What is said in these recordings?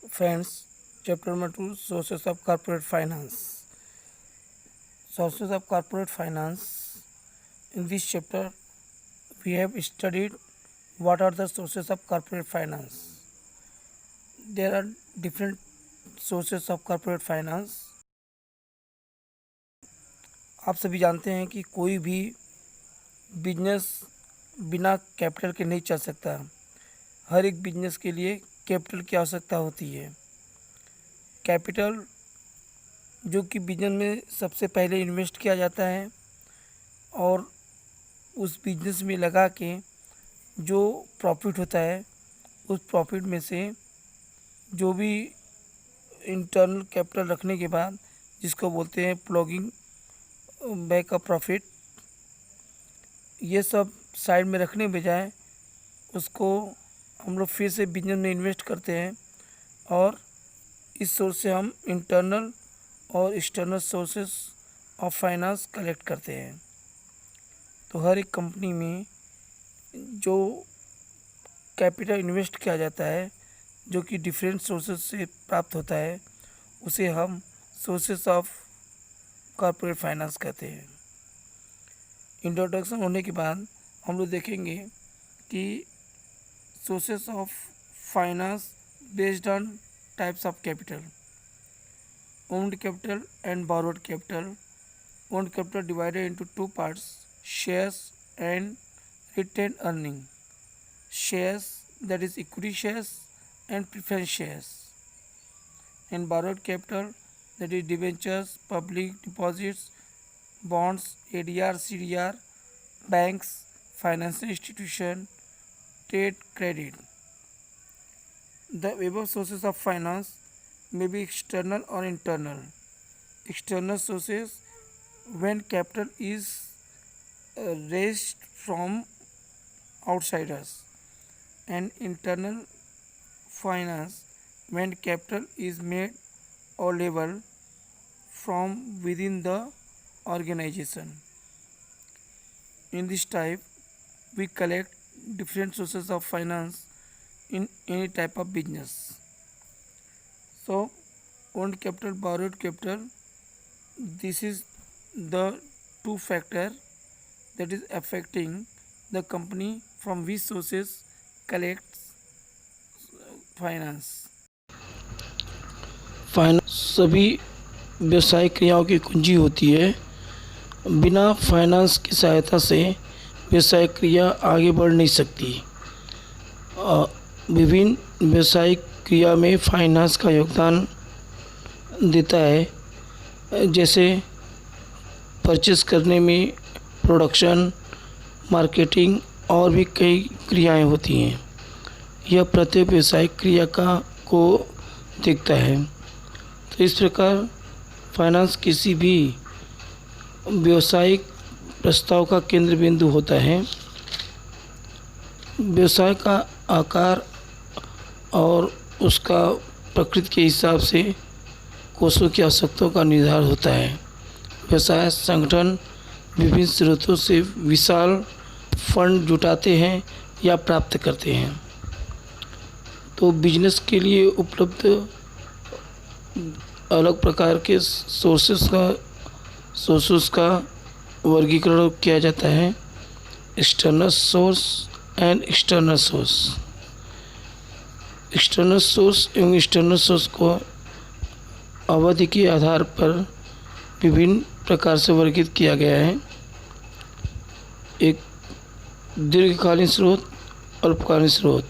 Friends, chapter number 2, Sources of Corporate Finance. Sources of Corporate Finance. In this chapter, we have studied what are the sources of corporate finance. There are different sources of corporate finance. आप सभी जानते हैं कि कोई भी business बिना capital के नहीं चल सकता। हर एक बिजनेस के लिए कैपिटल की आवश्यकता होती है। कैपिटल जो कि बिजनेस में सबसे पहले इन्वेस्ट किया जाता है और उस बिजनेस में लगा के जो प्रॉफिट होता है उस प्रॉफिट में से जो भी इंटरनल कैपिटल रखने के बाद जिसको बोलते हैं प्लॉगिंग बैक ऑफ प्रॉफिट, ये सब साइड में रखने बजाय उसको हम लोग फिर से बिजनेस में इन्वेस्ट करते हैं और इस सोर्स से हम इंटरनल और external sources of finance collect करते हैं। तो हर एक कंपनी में जो कैपिटल इन्वेस्ट किया जाता है जो कि डिफरेंट सोर्सेस से प्राप्त होता है उसे हम सोर्सेस ऑफ कॉर्पोरेट फाइनेंस कहते हैं। इंट्रोडक्शन होने के बाद हम लोग देखेंगे कि sources of finance based on types of capital, owned capital and borrowed capital. Owned capital divided into two parts, shares and retained earning. Shares, that is equity shares and preference shares. And borrowed capital, that is debentures, public deposits, bonds, ADR, CDR, banks, financial institution, trade credit. The above sources of finance may be external or internal. External sources when capital is raised from outsiders, and internal finance when capital is made available from within the organization. In this type, we collect different sources of finance in any type of business. So, owned capital, borrowed capital, this is the two factor that is affecting the company from which sources collects finance. Finance सभी व्यवसायिक क्रियाओं की कुंजी होती है। बिना finance की सहायता से व्यवसायिक क्रिया आगे बढ़ नहीं सकती। विभिन्न व्यवसायिक क्रिया में फाइनेंस का योगदान देता है, जैसे परचेस करने में, प्रोडक्शन, मार्केटिंग और भी कई क्रियाएं होती हैं। यह प्रत्येक व्यवसायिक क्रिया को देखता है। तो इस प्रकार फाइनेंस किसी भी व्यवसायिक प्रस्ताव का केंद्र बिंदु होता है। व्यवसाय का आकार और उसका प्रकृति के हिसाब से कोषों की आवश्यकताओं का निर्धारण होता है। व्यवसाय संगठन विभिन्न स्रोतों से विशाल फंड जुटाते हैं या प्राप्त करते हैं। तो बिजनेस के लिए उपलब्ध अलग प्रकार के सोर्सेस का वर्गीकरण किया जाता है, external source and external source. External source एवं एक्सटर्नल सोर्स को अवधि के आधार पर विभिन्न प्रकार से वर्गीकृत किया गया है। एक दीर्घकालीन स्रोत, अल्पकालीन स्रोत।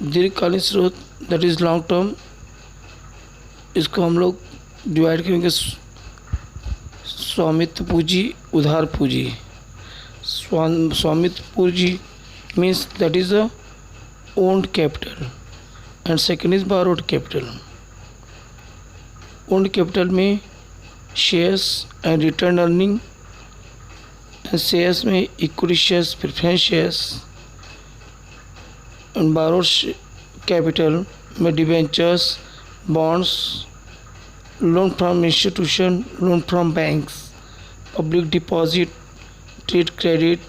दीर्घकालीन स्रोत दैट इज़ लॉन्ग टर्म, इसको हम लोग डिवाइड करेंगे स्वामित्व पूंजी, उधार पूंजी। स्वामित्व पूंजी means that is a owned capital and second is borrowed capital. Owned capital में shares and return earning, and shares में equity shares, preference shares, and borrowed capital में debentures, bonds, loan from institution, loan from banks, public deposit, trade credit,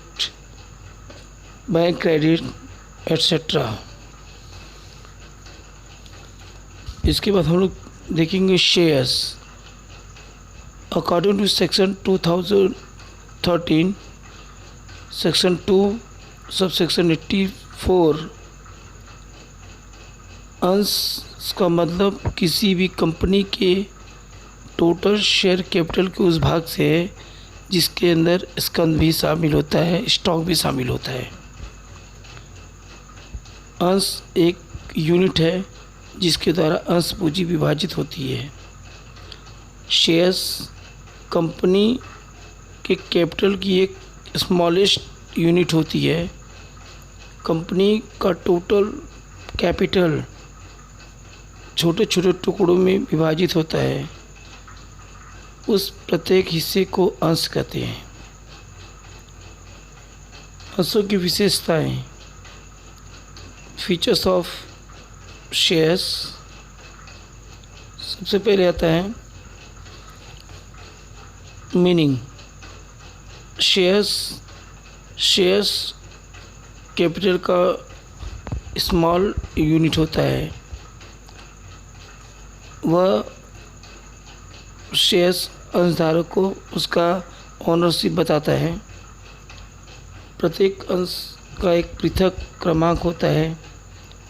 bank credit etcetera. इसके बाद हम लोग देखेंगे shares. According to section 2013 section 2 sub section 84, अंश का मतलब किसी भी कंपनी के टोटल शेयर कैपिटल के उस भाग से है जिसके अंदर स्कंद भी शामिल होता है, स्टॉक भी शामिल होता है। अंश एक यूनिट है जिसके द्वारा अंश पूंजी विभाजित होती है। शेयर्स कंपनी के कैपिटल की एक स्मॉलेस्ट यूनिट होती है। कंपनी का टोटल कैपिटल छोटे छोटे टुकड़ों में विभाजित होता है, उस प्रत्येक हिस्से को अंश कहते हैं। अंशों की विशेषताएं, फीचर्स ऑफ शेयर्स। सबसे पहले आता है मीनिंग। शेयर्स कैपिटल का स्मॉल यूनिट होता है। वह शेयर्स अंशधारक को उसका ओनरशिप बताता है। प्रत्येक अंश का एक पृथक क्रमांक होता है,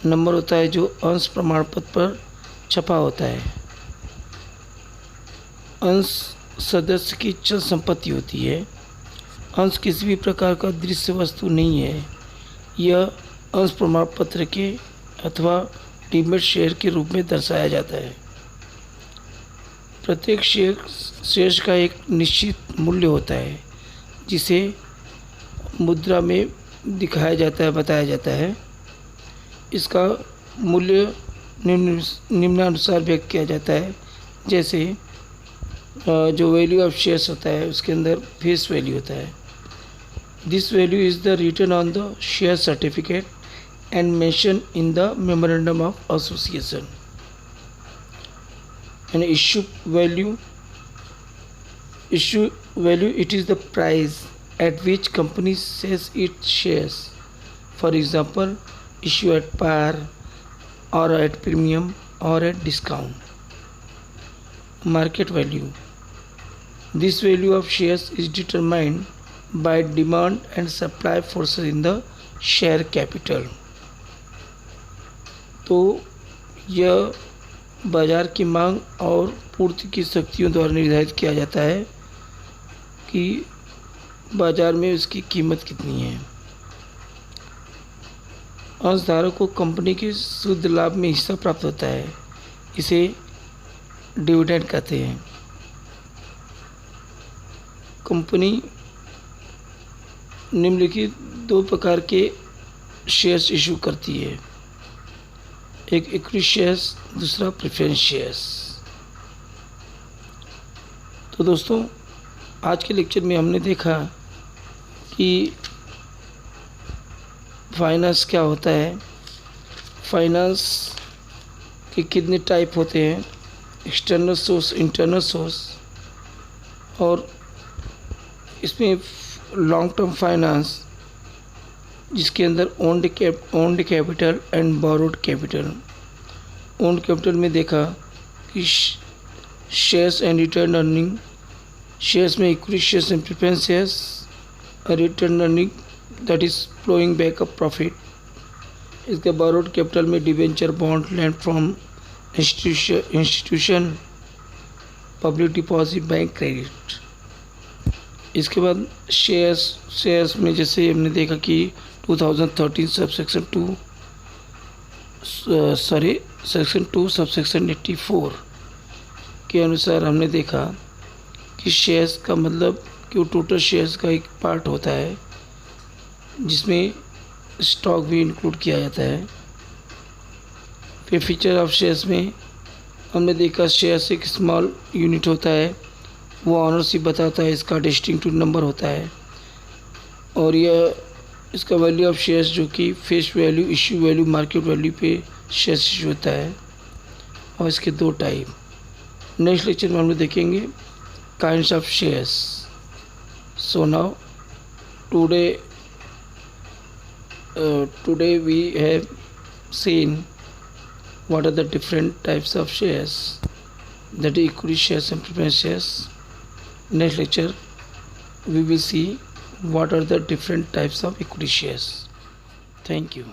नंबर होता है जो अंश प्रमाण पत्र पर छपा होता है। अंश सदस्य की चल संपत्ति होती है। अंश किसी भी प्रकार का दृश्य वस्तु नहीं है। यह अंश प्रमाण पत्र के अथवा डीमैट शेयर के रूप में दर्शाया जाता है। प्रत्येक शेयर का एक निश्चित मूल्य होता है जिसे मुद्रा में दिखाया जाता है, बताया जाता है। इसका मूल्य निम्नानुसार व्यक्त किया जाता है। जैसे जो वैल्यू ऑफ शेयर्स होता है उसके अंदर फेस वैल्यू होता है। This value is the return on the share certificate and mention in the memorandum of association. And issue value, it is the price at which company sells its shares. For example, issue at par or at premium or at discount. Market value, this value of shares is determined by demand and supply forces in the share capital. तो यह बाज़ार की मांग और पूर्ति की शक्तियों द्वारा निर्धारित किया जाता है कि बाज़ार में उसकी कीमत कितनी है। अंशधारक को कंपनी के शुद्ध लाभ में हिस्सा प्राप्त होता है, इसे डिविडेंड कहते हैं। कंपनी निम्नलिखित दो प्रकार के शेयर्स इशू करती है, एक इक्विटी शेयर्स, दूसरा प्रेफरेंस शेयर्स। तो दोस्तों, आज के लेक्चर में हमने देखा कि फाइनेंस क्या होता है, फाइनेंस के कितने टाइप होते हैं, एक्सटर्नल सोर्स, इंटरनल सोर्स, और इसमें लॉन्ग टर्म फाइनेंस जिसके अंदर owned capital and borrowed capital. Owned capital में देखा कि shares and return earning, shares में equity shares and preference shares, और return earning that is flowing back a profit. इसके बोरोड कैपिटल में debenture, bond, land from institution, public deposit, bank credit. इसके बाद shares में जैसे हमने देखा कि 2013 सेक्शन 2 सब सेक्शन 84 के अनुसार हमने देखा कि शेयर्स का मतलब कि वो टोटल शेयर्स का एक पार्ट होता है जिसमें स्टॉक भी इंक्लूड किया जाता है। फिर फीचर ऑफ शेयर्स में हमने देखा शेयर्स एक स्मॉल यूनिट होता है, वो ऑनरशिप बताता है, इसका डिस्टिंक्टिव नंबर होता है, और यह इसका वैल्यू ऑफ शेयर्स जो कि face value, issue value, market value पे शेयर्स इशू होता है, और इसके दो टाइप। नेक्स्ट लेक्चर में हम लोग देखेंगे kinds of shares. So now today we have seen what are the different types of shares, that is equity shares and preference shares. Next lecture we will see what are the different types of equity shares. Thank you.